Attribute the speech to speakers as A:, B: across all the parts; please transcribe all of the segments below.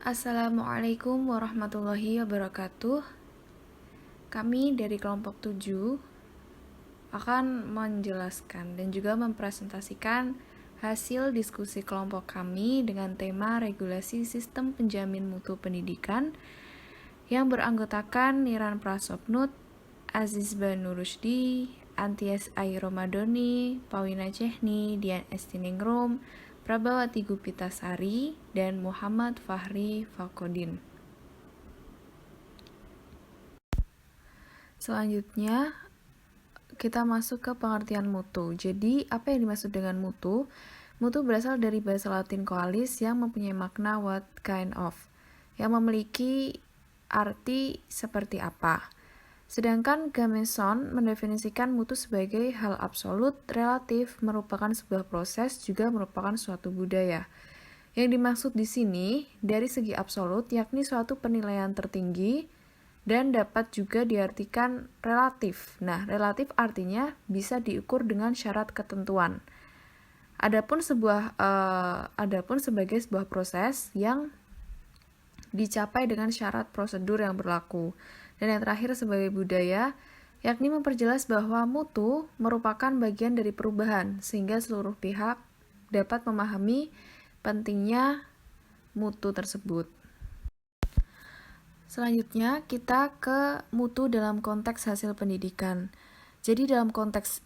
A: Assalamualaikum warahmatullahi wabarakatuh. Kami dari kelompok 7 akan menjelaskan dan juga mempresentasikan hasil diskusi kelompok kami dengan tema regulasi sistem penjamin mutu pendidikan yang beranggotakan Niran Prasopnut, Aziz Banu Rusdi, Antias Ai Romadoni, Pawina Chehni, Dian Estiningrum, Prabawati Gupitasari, dan Muhammad Fahri Falkodin. Selanjutnya, kita masuk ke pengertian mutu. Jadi, apa yang dimaksud dengan mutu? Mutu berasal dari bahasa Latin coalis yang mempunyai makna what kind of, yang memiliki arti seperti apa. Sedangkan Gameson mendefinisikan mutu sebagai hal absolut, relatif, merupakan sebuah proses, juga merupakan suatu budaya. Yang dimaksud di sini, dari segi absolut, yakni suatu penilaian tertinggi, dan dapat juga diartikan relatif. Nah, relatif artinya bisa diukur dengan syarat ketentuan. Adapun sebagai sebuah proses yang dicapai dengan syarat prosedur yang berlaku. Dan yang terakhir sebagai budaya, yakni memperjelas bahwa mutu merupakan bagian dari perubahan, sehingga seluruh pihak dapat memahami pentingnya mutu tersebut. Selanjutnya, kita ke mutu dalam konteks hasil pendidikan. Jadi dalam konteks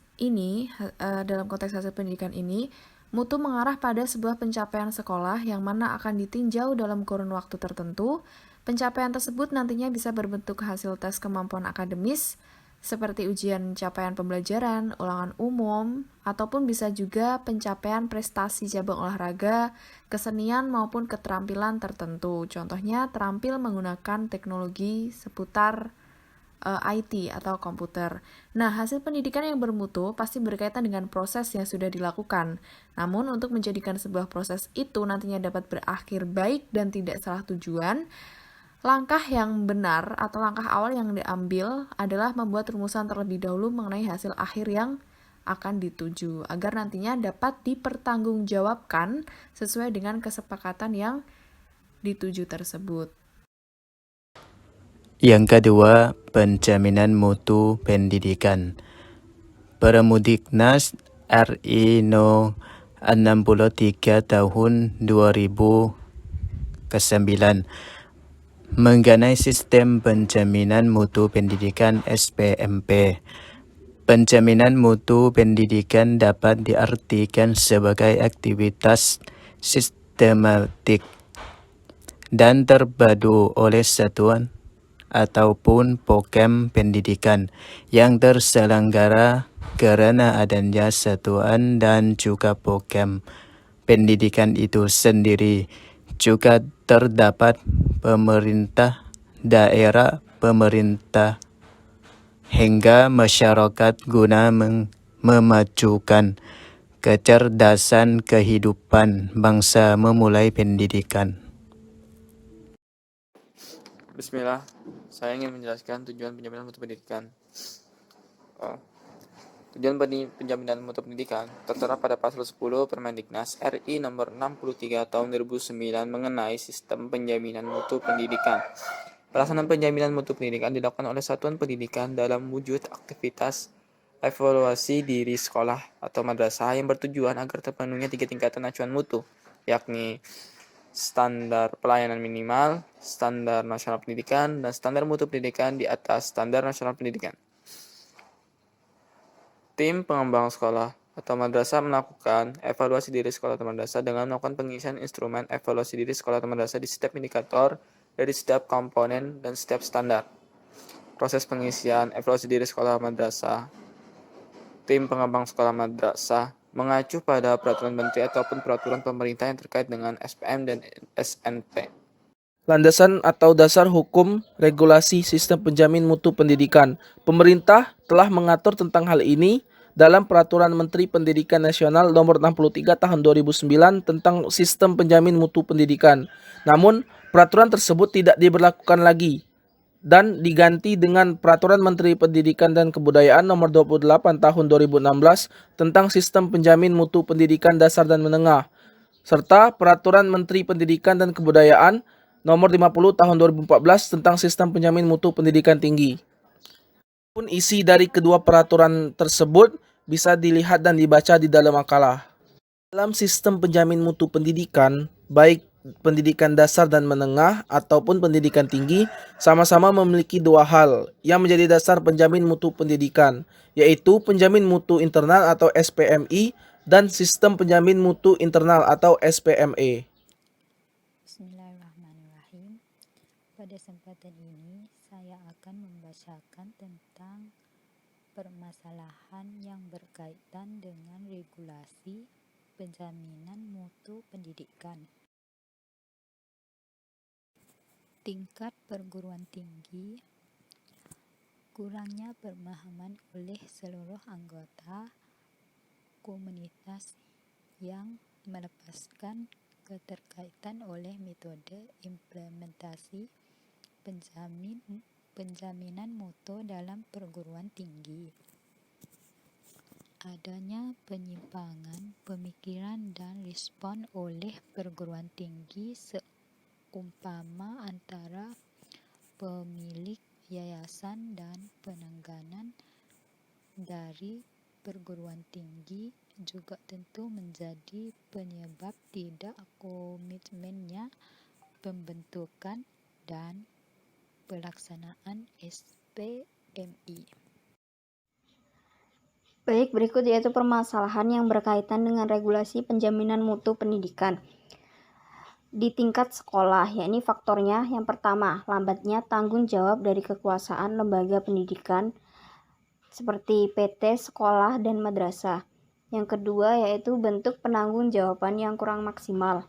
A: hasil pendidikan ini, mutu mengarah pada sebuah pencapaian sekolah yang mana akan ditinjau dalam kurun waktu tertentu. Pencapaian tersebut nantinya bisa berbentuk hasil tes kemampuan akademis, seperti ujian capaian pembelajaran, ulangan umum, ataupun bisa juga pencapaian prestasi cabang olahraga, kesenian maupun keterampilan tertentu. Contohnya terampil menggunakan teknologi seputar IT atau komputer. Nah, hasil pendidikan yang bermutu pasti berkaitan dengan proses yang sudah dilakukan. Namun, untuk menjadikan sebuah proses itu nantinya dapat berakhir baik dan tidak salah tujuan, langkah yang benar atau langkah awal yang diambil adalah membuat rumusan terlebih dahulu mengenai hasil akhir yang akan dituju, agar nantinya dapat dipertanggungjawabkan sesuai dengan kesepakatan yang dituju tersebut.
B: Yang kedua, penjaminan mutu pendidikan. Permendiknas RI No 63 tahun 2009 mengenai sistem penjaminan mutu pendidikan SPMP. Penjaminan mutu pendidikan dapat diartikan sebagai aktivitas sistematik dan terpadu oleh satuan ataupun program pendidikan yang terselenggara karena adanya satuan dan juga program pendidikan itu sendiri. Juga terdapat pemerintah daerah, pemerintah hingga masyarakat guna memajukan kecerdasan kehidupan bangsa memulai pendidikan.
C: Bismillah, saya ingin menjelaskan tujuan penjaminan mutu pendidikan. Tujuan penjaminan mutu pendidikan tertera pada pasal 10 Permendiknas RI nomor 63 tahun 2009 mengenai sistem penjaminan mutu pendidikan. Pelaksanaan penjaminan mutu pendidikan dilakukan oleh satuan pendidikan dalam wujud aktivitas evaluasi diri sekolah atau madrasah yang bertujuan agar terpenuhinya 3 tingkatan acuan mutu, yakni standar pelayanan minimal, standar nasional pendidikan, dan standar mutu pendidikan di atas standar nasional pendidikan. Tim pengembang sekolah atau madrasah melakukan evaluasi diri sekolah atau madrasah dengan melakukan pengisian instrumen evaluasi diri sekolah atau madrasah di setiap indikator dari setiap komponen dan setiap standar. Proses pengisian evaluasi diri sekolah madrasah. Tim pengembang sekolah madrasah mengacu pada peraturan menteri ataupun peraturan pemerintah yang terkait dengan SPM dan SNP.
D: Landasan atau dasar hukum regulasi sistem penjamin mutu pendidikan. Pemerintah telah mengatur tentang hal ini dalam Peraturan Menteri Pendidikan Nasional Nomor 63 Tahun 2009 tentang sistem penjamin mutu pendidikan. Namun, peraturan tersebut tidak diberlakukan lagi dan diganti dengan Peraturan Menteri Pendidikan dan Kebudayaan Nomor 28 Tahun 2016 tentang sistem penjamin mutu pendidikan dasar dan menengah, serta Peraturan Menteri Pendidikan dan Kebudayaan Nomor 50 Tahun 2014 tentang Sistem Penjamin Mutu Pendidikan Tinggi. Pun isi dari kedua peraturan tersebut bisa dilihat dan dibaca di dalam makalah. Dalam sistem penjamin mutu pendidikan, baik pendidikan dasar dan menengah ataupun pendidikan tinggi, sama-sama memiliki dua hal yang menjadi dasar penjamin mutu pendidikan, yaitu penjamin mutu internal atau SPMI dan sistem penjamin mutu internal atau SPME.
E: Bismillahirrahmanirrahim. Pada kesempatan ini, saya akan membacakan tentang permasalahan yang berkaitan dengan regulasi penjaminan mutu pendidikan. Tingkat perguruan tinggi, kurangnya pemahaman oleh seluruh anggota komunitas yang melepaskan keterkaitan oleh metode implementasi penjaminan mutu dalam perguruan tinggi. Adanya penyimpangan pemikiran dan respon oleh perguruan tinggi seumpama antara pemilik yayasan dan penangganan dari perguruan tinggi juga tentu menjadi penyebab tidak komitmennya pembentukan dan pelaksanaan SPMI.
F: Baik, berikut yaitu permasalahan yang berkaitan dengan regulasi penjaminan mutu pendidikan di tingkat sekolah, yakni faktornya yang pertama, lambatnya tanggung jawab dari kekuasaan lembaga pendidikan seperti PT, sekolah, dan madrasah. Yang kedua yaitu bentuk penanggung-jawaban yang kurang maksimal.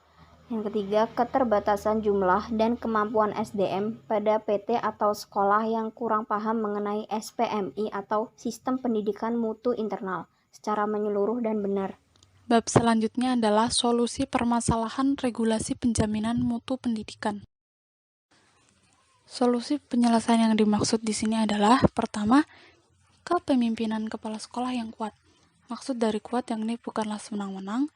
F: Yang ketiga, keterbatasan jumlah dan kemampuan SDM pada PT atau sekolah yang kurang paham mengenai SPMI atau Sistem Pendidikan Mutu Internal secara menyeluruh dan benar.
G: Bab selanjutnya adalah solusi permasalahan regulasi penjaminan mutu pendidikan. Solusi penyelesaian yang dimaksud di sini adalah pertama, kepemimpinan kepala sekolah yang kuat. Maksud dari kuat yakni bukanlah semenang-menang,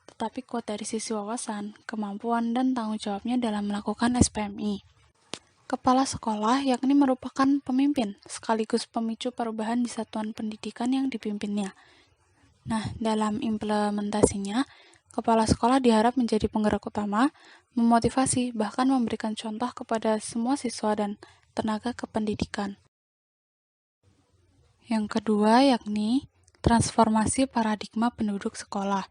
G: tetapi kuat dari sisi wawasan, kemampuan, dan tanggung jawabnya dalam melakukan SPMI. Kepala sekolah yakni merupakan pemimpin, sekaligus pemicu perubahan di satuan pendidikan yang dipimpinnya. Nah, dalam implementasinya, kepala sekolah diharap menjadi penggerak utama, memotivasi, bahkan memberikan contoh kepada semua siswa dan tenaga kependidikan. Yang kedua yakni transformasi paradigma penduduk sekolah.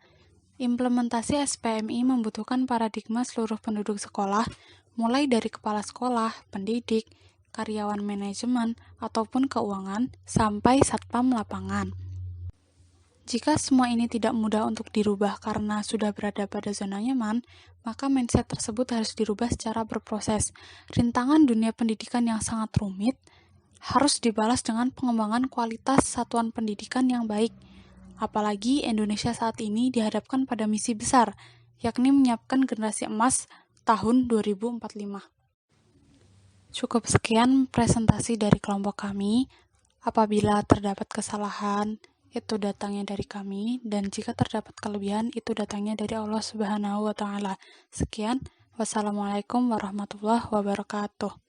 G: Implementasi SPMI membutuhkan paradigma seluruh penduduk sekolah, mulai dari kepala sekolah, pendidik, karyawan manajemen, ataupun keuangan, sampai satpam lapangan. Jika semua ini tidak mudah untuk dirubah karena sudah berada pada zona nyaman, maka mindset tersebut harus dirubah secara berproses. Rintangan dunia pendidikan yang sangat rumit harus dibalas dengan pengembangan kualitas satuan pendidikan yang baik. Apalagi Indonesia saat ini dihadapkan pada misi besar, yakni menyiapkan generasi emas tahun 2045. Cukup sekian presentasi dari kelompok kami. Apabila terdapat kesalahan, itu datangnya dari kami, dan jika terdapat kelebihan, itu datangnya dari Allah Subhanahu wa Ta'ala. Sekian, wassalamualaikum warahmatullahi wabarakatuh.